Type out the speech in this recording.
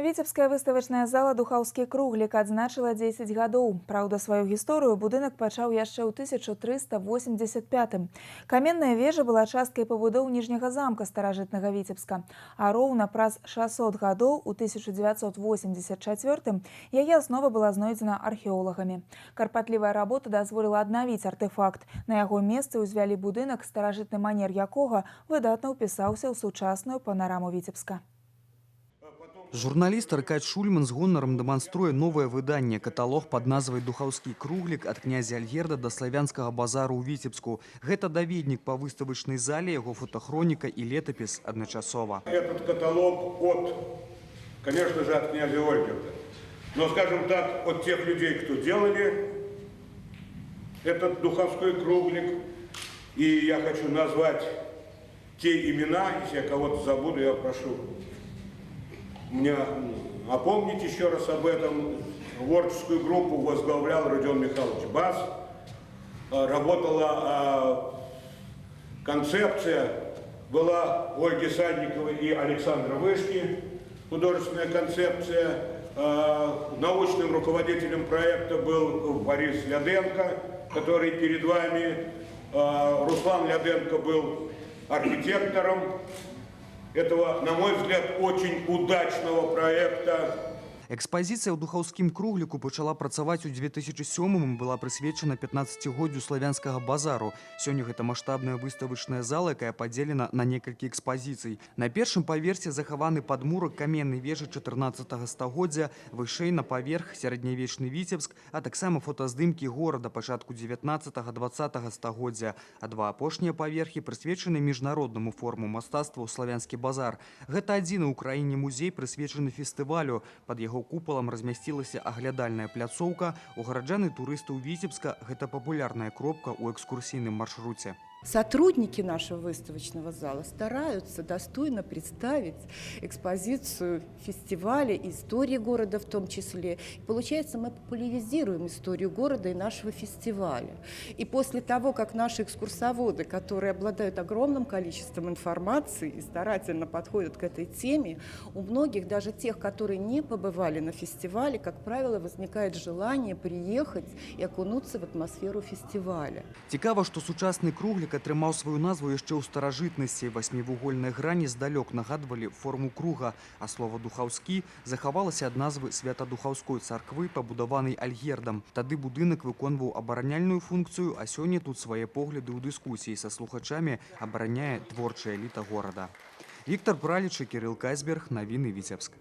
Віцебская выставачная зала «Духаўскі круглік» адзначыла 10 гадоў. Праўда, сваю гісторыю будынак пачаў яшчэ ў 1385. Каменная вежа была часткай пабудоў ніжняга замка старажытнага Віцебска. А роўна праз 600 гадоў у 1984 яе аснова была знойдзена археолагамі. Карпатлівая работа дазволіла аднавіць артефакт. На яго месцы ўзвялі будынак, старажытны манер якога выдатна ўпісаўся ў сучасную панараму Віцебска. Журналист Аркадий Шульман с гонором демонструет новое выдание, каталог под назвой «Духаўскі круглік» от князя Альгерда до славянского базару у Витебску. Это доведник по выставочной зале, его фотохроника и летопись одночасово. Этот каталог конечно же, от князя Альгерда. Но, скажем так, от тех людей, кто делали этот Духаўской круглик. И я хочу назвать те имена, если я кого-то забуду, я прошу меня напомнить еще раз об этом. Творческую группу возглавлял Родион Михайлович Бас. Работала концепция, была Ольги Сальниковой и Александра Вышки, художественная концепция. Научным руководителем проекта был Борис Ляденко, который перед вами. Руслан Ляденко был архитектором этого, на мой взгляд, очень удачного проекта. Экспозиция ў Духаўскім кругліку пачала працаваць у 2007-м, была прысвечана 15-годдзю славянскага базару. Сёння гэта маштабная выставачная зала, якая падзелена на некалькі экспазіцый. На першым паверсе захаваны падмурак каменнай вежы 14 стагоддзя, вышэй на паверх сярэднявечны Віцебск, а таксама фотаздымкі горада пачатку 19-20 стагоддзя. А два апошнія паверхі прысвечаны міжнароднаму форуму мастацтва ў славянскі базар. Гэта адзіны ў краіне музей, прысвечаны фестывалю. Пад яго куполам размясцілася аглядальная пляцоўка. У гараджан і турыстаў Віцебска гэта папулярная кропка ў экскурсійным маршруце. Сотрудники нашего выставочного зала стараются достойно представить экспозицию фестиваля, истории города в том числе. И получается, мы популяризируем историю города и нашего фестиваля. И после того, как наши экскурсоводы, которые обладают огромным количеством информации и старательно подходят к этой теме, у многих, даже тех, которые не побывали на фестивале, как правило, возникает желание приехать и окунуться в атмосферу фестиваля. Цікава, што сучасны круглік атрымаў сваю назву яшчэ ў старажытнасці. Васьмівугольныя грані здалёк нагадвалі форму круга, а слова «духаўскі» захавалася ад назвы Свята-Духаўской царквы, пабудаванай Альгердам. Тады будынак выконваў абараняльную функцыю, а сёння тут свае погляды ў дыскусіі са слухачамі абараняе творчая эліта горада. Віктор Праліч і Кірыл Кайсберг. Навіны Віцебск.